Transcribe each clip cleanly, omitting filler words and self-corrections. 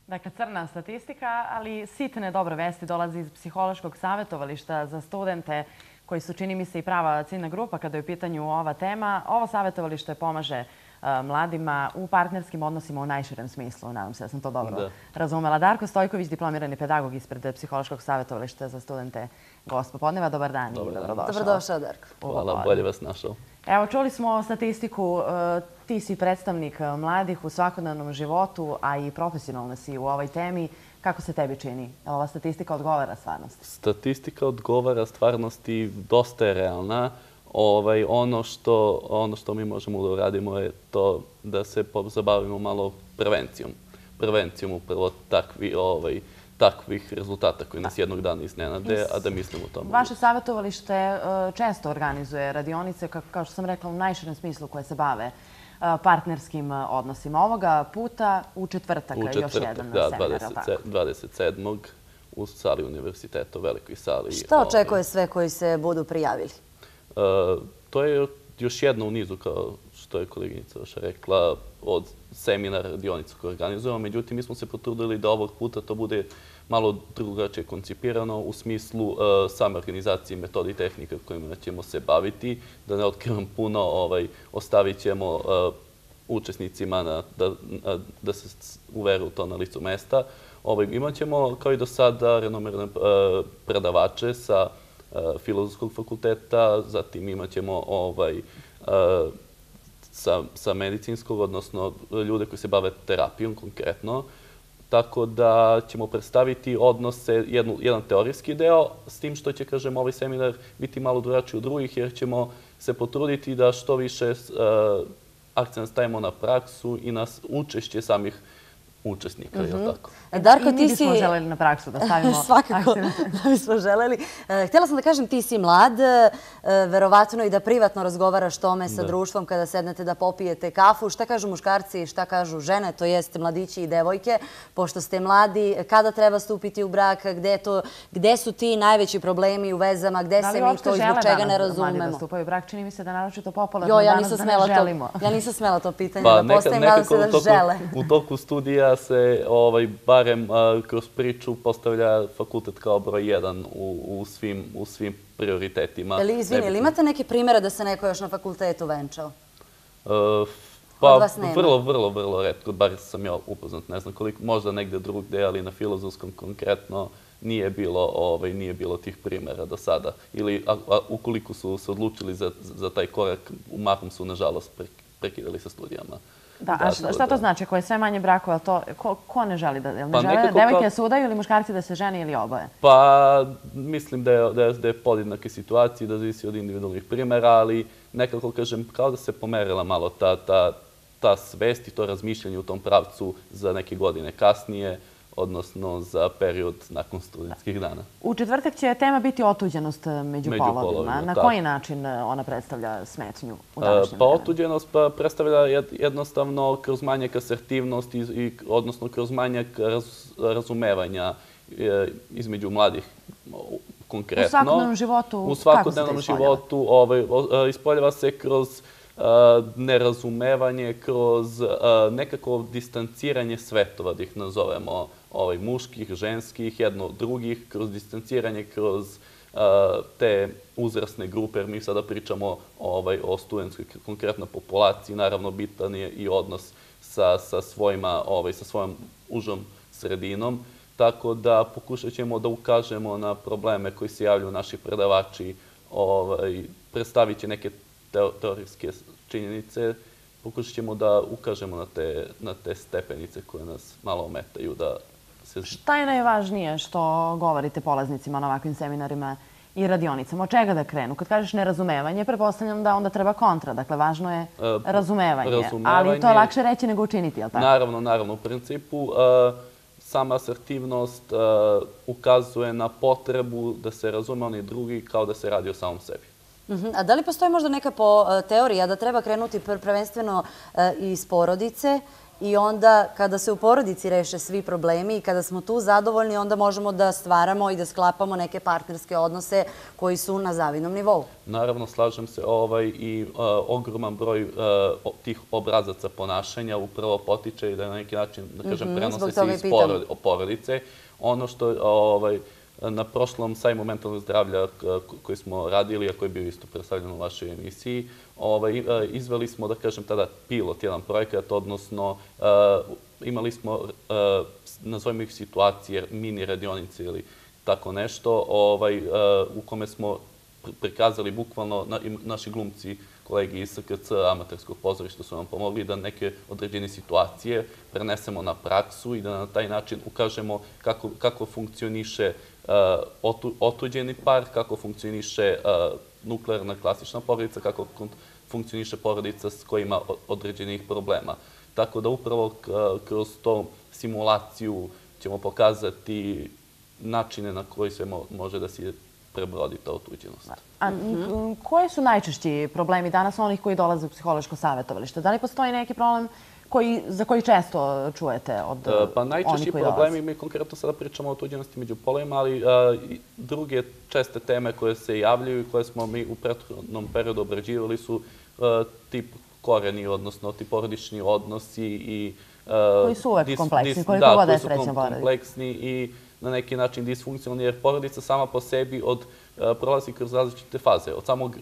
Dakle, crna statistika, ali sitne dobre vesti dolazi iz psihološkog savjetovališta za studente koji su, čini mi se, i prava ciljna grupa kada je u pitanju ova tema. Ovo savjetovalište pomaže mladima u partnerskim odnosima u najširem smislu. Nadam se da sam to dobro razumela. Darko Stojković, diplomirani pedagog ispred psihološkog savjetovališta za studente gost popodneva. Dobar dan i dobrodošao. Dobrodošao, Darko. Hvala, bolje vas našao. Evo, čuli smo statistiku. Ti si predstavnik mladih u svakodnevnom životu, a i profesionalno si u ovoj temi. Kako se tebi čini? Ova statistika odgovara stvarnosti? Statistika odgovara stvarnosti, dosta je realna. Ono što mi možemo da uradimo je to da se zabavimo malo prevencijom. Prevencijom upravo takvih rezultata koji nas jednog dana iznenade, a da mislimo o tome. Vaše savjetovalište često organizuje radionice, kao što sam rekla, u najširem smislu koje se bave partnerskim odnosima. Ovoga puta u četvrtak još jedan seminar, je li tako? 27. u sali univerziteta, u velikoj sali. Šta očekuje sve koji se budu prijavili? To je još jedna u nizu, kao što je koleginica vaša rekla, od seminara, radionica koje organizujemo. Međutim, mi smo se potrudili da ovog puta to bude malo drugačije koncipirano u smislu same organizacije, metode i tehnika kojima ćemo se baviti. Da ne otkrivam puno, ostavit ćemo učesnicima da se uvere u to na licu mesta. Imat ćemo, kao i do sada, renomirane predavače sa Filozofskog fakulteta, zatim imat ćemo sa medicinskog, odnosno ljude koji se bave terapijom konkretno. Tako da ćemo predstaviti odnose, jedan teorijski deo, s tim što će, kažem, ovaj seminar biti malo drugačiji od drugih, jer ćemo se potruditi da što više akcent stavimo na praksu i na učešće samih učesnika, je li tako? Darko, ti bismo želeli na praksu da stavimo akcent. Svakako da bismo želeli. Htjela sam da kažem, ti si mlad, verovatno i da privatno razgovaraš tome sa društvom kada sednete da popijete kafu. Šta kažu muškarci, šta kažu žene, to jest mladići i devojke, pošto ste mladi, kada treba stupiti u brak, gde su ti najveći problemi u vezama, gde se mi to i zbog čega ne razumemo? Da li uopšte žele danas mladi da stupaju u brak? Čini mi se da naročito popularno danas da ne želimo. Ja nisam smela to pitanje da postavim, nadam se da žele. U toku studija se barem kroz priču postavlja fakultet kao broj 1 u svim prioritetima. Izvini, ili imate neke primjere da se neko još na fakultetu venčao? Pa, vrlo retko, bar sam ja upoznat, ne znam koliko, možda negde drugde, ali na Filozofskom konkretno nije bilo tih primjera do sada. Ili ukoliko su se odlučili za taj korak, mahom su, nažalost, prekidali sa studijama. Da, a šta to znači? Ako je sve manje brakova, ko ne želi da ne žele? Devojke da se udaju ili muškarci da se žene ili oboje? Pa, mislim da je podjednake situacije, da zavisi od individualnih primjera, ali nekako, kažem, kao da se pomerila malo ta svest i to razmišljanje u tom pravcu za neke godine kasnije, odnosno za period nakon studentskih dana. U četvrtak će tema biti otuđenost među polovima. Na koji način ona predstavlja smetnju u današnjem vremenu? Pa otuđenost predstavlja jednostavno kroz manjak asertivnosti, odnosno kroz manjak razumevanja između mladih konkretno. U svakodnevnom životu? U svakodnevnom životu ispoljava se kroz nerazumevanje, kroz nekako distanciranje svetova, da ih nazovemo muških, ženskih, jedno od drugih, kroz distanciranje, kroz te uzrasne grupe, jer mi sada pričamo o studentskoj konkretno populaciji, naravno bitan je i odnos sa svojom užom sredinom, tako da pokušat ćemo da ukažemo na probleme koji se javljaju naši predavači, predstavit će neke teorijske činjenice, pokušat ćemo da ukažemo na te stepenice koje nas malo ometaju. Šta je najvažnije što govorite polaznicima na ovakvim seminarima i radionicama? Od čega da krenu? Kad kažeš nerazumevanje, pretpostavljam da onda treba kontra. Dakle, važno je razumevanje. Ali to je lakše reći nego učiniti, je li tako? Naravno. U principu, sama asertivnost ukazuje na potrebu da se razume oni drugi kao da se radi o samom sebi. A da li postoji možda neka teorija da treba krenuti prvenstveno iz porodice i onda kada se u porodici reše svi problemi i kada smo tu zadovoljni, onda možemo da stvaramo i da sklapamo neke partnerske odnose koji su na zavidnom nivou. Naravno, slažem se i ogroman broj tih obrazaca ponašanja upravo potiče i da na neki način, da kažem, prenose se iz porodice. Ono što na prošlom sajmu mentalnog zdravlja koji smo radili, a koji je bio isto predstavljen u vašoj emisiji, izveli smo, da kažem, tada pilot, jedan projekat, odnosno imali smo, nazovimo ih situacije, mini radionice ili tako nešto, u kome smo prikazali bukvalno, naši glumci, kolegi iz SKC amaterskog pozorišta su nam pomogli da neke određene situacije prenesemo na praksu i da na taj način ukažemo kako funkcioniše otuđeni par, kako funkcioniše nuklearna klasična porodica, kako funkcioniše porodica s koja ima određenih problema. Tako da upravo kroz to simulaciju ćemo pokazati načine na koji sve može da se prebrodi ta otuđenost. A koji su najčešći problemi danas onih koji dolaze u psihološko savjetovalište? Da li postoji neki problem za koji često čujete od onih koji dolaze? Pa najčešći problemi, mi konkretno sada pričamo o otuđenosti među polovima, ali druge česte teme koje se javljaju i koje smo mi u prethodnom periodu obrađivali su tip koreni, odnosno ti porodični odnosi i... Koji su uvek kompleksni, koliko god je srećan porodica. Da, koji su kompleksni i na neki način disfunkcionalni, jer porodica sama po sebi prolazi kroz različite faze. Od samog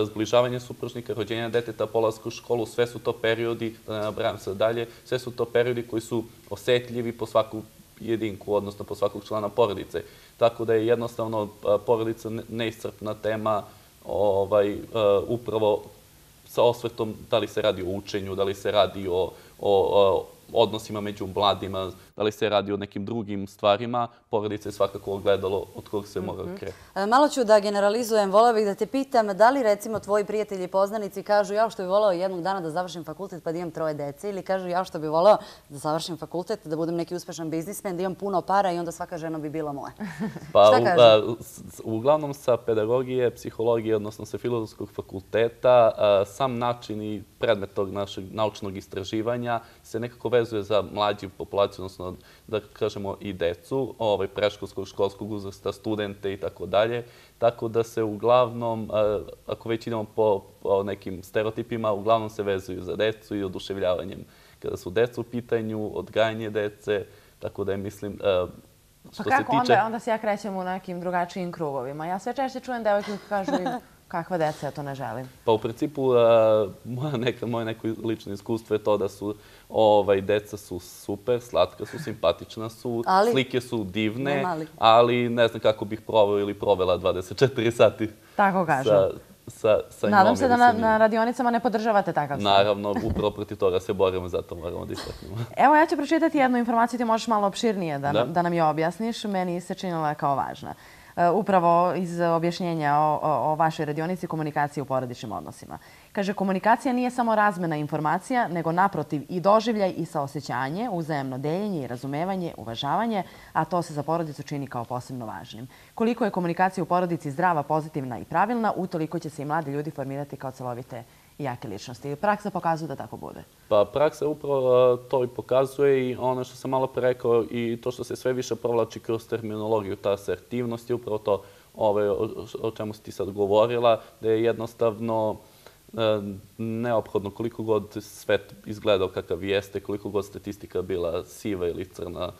zbližavanja supružnika, rođenja deteta, polaska u školu, sve su to periodi, da ne nabrajam sad dalje, sve su to periodi koji su osetljivi po svaku jedinku, odnosno po svakog člana porodice. Tako da je jednostavno porodica neiscrpna tema upravo sa osvetom da li se radi o učenju, da li se radi o odnosima među mladima, da li se radi o nekim drugim stvarima, porodica je svakako ogledalo od kog se mora krenuti. Malo ću da generalizujem, voleo bih da te pitam da li recimo tvoji prijatelji i poznanici kažu ja što bih voleo jednog dana da završim fakultet pa da imam 3 dece ili kažu ja što bih voleo da završim fakultet, da budem neki uspešan biznismen, da imam puno para i onda svaka žena bi bila moja. Šta kažu? Uglavnom sa pedagogije, psihologije, odnosno sa filozofskog fakulteta, sam način i predmet tog našeg naučnog istraživanja se nekako vezuje za mlađu populaciju, odnosno da kažemo i decu, predškolskog, školskog uzrasta, studente i tako dalje. Tako da se uglavnom, ako već idemo po nekim stereotipima, uglavnom se vezuju za decu i oduševljavanjem kada su deca u pitanju, odgajanje dece, tako da je, mislim, što se tiče... Pa kako onda se ja krećem u nekim drugačijim krugovima? Ja sve češće čujem devojke koji kažu kakva deca, ja to ne želim. Pa u principu, moje neko lično iskustvo je to da su deca su super, slatka su, simpatična su, slike su divne, ali ne znam kako bih proveo ili provela 24 sati. Tako kažu. Nadam se da na radionicama ne podržavate takav stav. Naravno, upravo protiv toga se borimo, zato moramo da istaknemo. Evo, ja ću pročitati jednu informaciju, ti možeš malo opširnije da nam je objasniš. Meni se činila kao važna. Upravo iz objašnjenja o vašoj radionici komunikacije u porodičnim odnosima. Kaže, komunikacija nije samo razmena informacija, nego naprotiv i doživljaj i saosećanje, uzajamno deljenje i razumevanje, uvažavanje, a to se za porodicu čini kao posebno važnim. Koliko je komunikacija u porodici zdrava, pozitivna i pravilna, utoliko će se i mladi ljudi formirati kao celovite i jake ličnosti. Praksa pokazuje da tako bude. Pa praksa upravo to i pokazuje i ono što sam malo pre rekao i to što se sve više provlači kroz terminologiju, ta asertivnost je upravo to o čemu si ti sad govorila, da je jednostavno neophodno koliko god svet izgledao kakav jeste, koliko god statistika bila siva ili crna,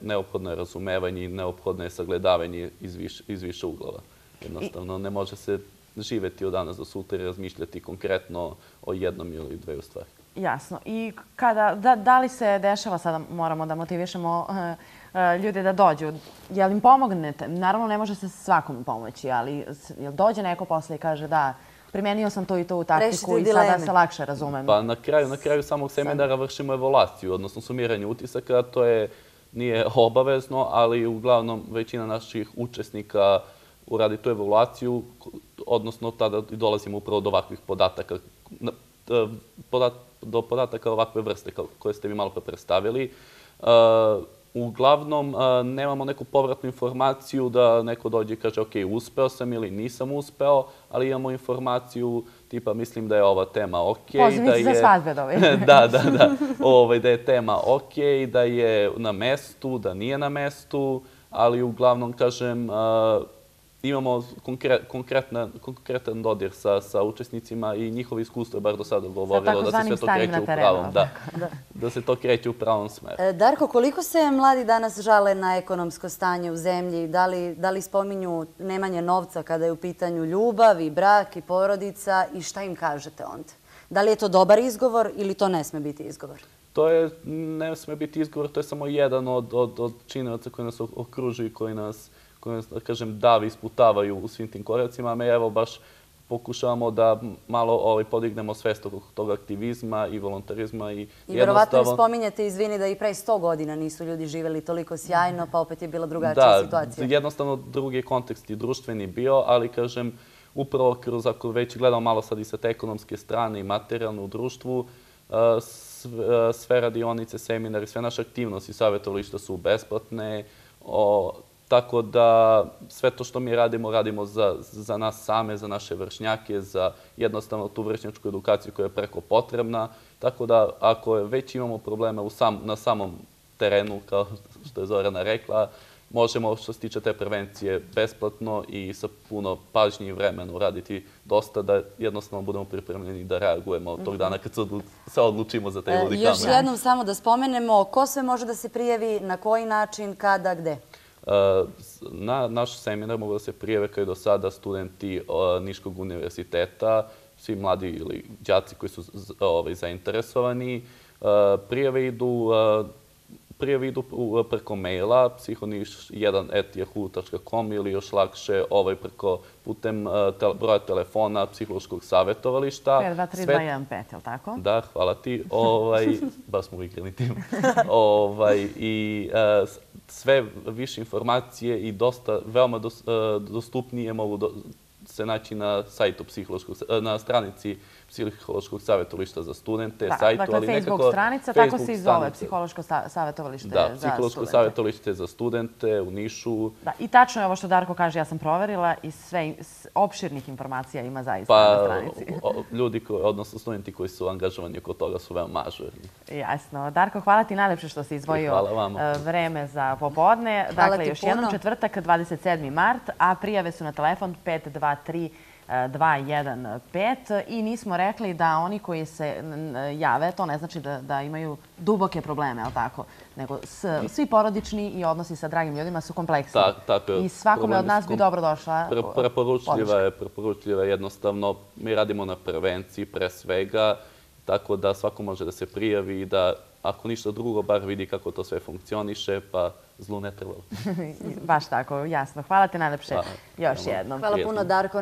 neophodno je razumevanje i neophodno je sagledavanje iz više uglova. Jednostavno ne može se živeti od danas do sutra i razmišljati konkretno o jednom ili dveju stvari. Jasno. I da li se dešava, sada moramo da motivišemo ljude da dođu, jel im pomognete? Naravno, ne može se svakom pomoći, ali jel dođe neko posle i kaže da, primenio sam to i to u taktiku i sada se lakše razumem? Pa na kraju samog seminara vršimo evaluaciju, odnosno sumiranje utisaka. To nije obavezno, ali uglavnom većina naših učesnika uradi tu evaluaciju, odnosno tada dolazimo upravo do ovakvih podataka, do podataka ovakve vrste koje ste mi malo pre predstavili. Uglavnom, nemamo neku povratnu informaciju da neko dođe i kaže ok, uspeo sam ili nisam uspeo, ali imamo informaciju tipa mislim da je ova tema okej. Pozivnici za svadbe dobi. Da. Da je tema okej, da je na mestu, da nije na mestu, ali uglavnom, kažem, imamo konkretan dodir sa učesnicima i njihovo iskustvo je bar do sada govorilo da se sve to kreće u pravom, da se to kreće u pravom smeru. Darko, koliko se mladi danas žale na ekonomsko stanje u zemlji? Da li spominju nemanje novca kada je u pitanju ljubav i brak i porodica i šta im kažete onda? Da li je to dobar izgovor ili to ne sme biti izgovor? Ne sme biti izgovor, to je samo jedan od činilaca koji nas okružuju i koji nas, da kažem, davi, isputavaju u svim tim koracima. Mi evo baš pokušavamo da malo podignemo svest oko tog aktivizma i volontarizma. I verovatno spominjete, izvini, da i pre 100 godina nisu ljudi živjeli toliko sjajno, pa opet je bila drugačija situacija. Da, jednostavno drugi je kontekst i društveni bio, ali kažem, upravo kroz, ako već gledamo malo sad i sa te ekonomske strane i materijalne u društvu, sve radionice, seminari, sve naše aktivnosti savjetovališta su besplatne, tako da sve to što mi radimo za nas same, za naše vršnjake, za jednostavno tu vršnjačku edukaciju koja je preko potrebna. Tako da ako već imamo probleme na samom terenu, kao što je Zorana rekla, možemo što se tiče te prevencije besplatno i sa puno pažnje i vremena uraditi dosta da jednostavno budemo pripremljeni da reagujemo tog dana kad se odlučimo za taj ludi kamen. Još jednom samo da spomenemo ko sve može da se prijavi, na koji način, kada, gde? Na naš seminar mogu da se prijave kao i do sada studenti Niškog univerziteta, svi mladi ili đaci koji su zainteresovani. Prijave idu preko maila psihoniš1@yahoo.com ili još lakše putem broja telefona psihološkog savjetovališta. 523-215, je li tako? Da, hvala ti. Baš smo igrali tim. I sve više informacije i veoma dostupnije mogu se naći na sajtu na stranici Psihološkog savjetovališta za studente. Dakle, Facebook stranica, tako se i zove, Psihološko savjetovalište za studente. Da, Psihološko savjetovalište za studente u Nišu. Da, i tačno je ovo što Darko kaže, ja sam proverila i sve opširnih informacija ima zaista na stranici. Ljudi, odnosno studenti koji su angažovani oko toga su veoma ažurni. Jasno. Darko, hvala ti najlepše što si izdvojio vreme za popodne. Dakle, još jednom četvrtak, 27. mart, a prijave su na telefon 523-215 i nismo rekli da oni koji se jave, to ne znači da imaju duboke probleme, ali tako, nego svi porodični i odnosi sa dragim ljudima su kompleksni. I svakome od nas bi dobro došla podrška. Preporučljiva je jednostavno. Mi radimo na prevenciji pre svega, tako da svako može da se prijavi i da, ako ništa drugo, bar vidi kako to sve funkcioniše, pa zlu ne treba. Baš tako, jasno. Hvala ti najlepše još jednom. Hvala puno, Darko.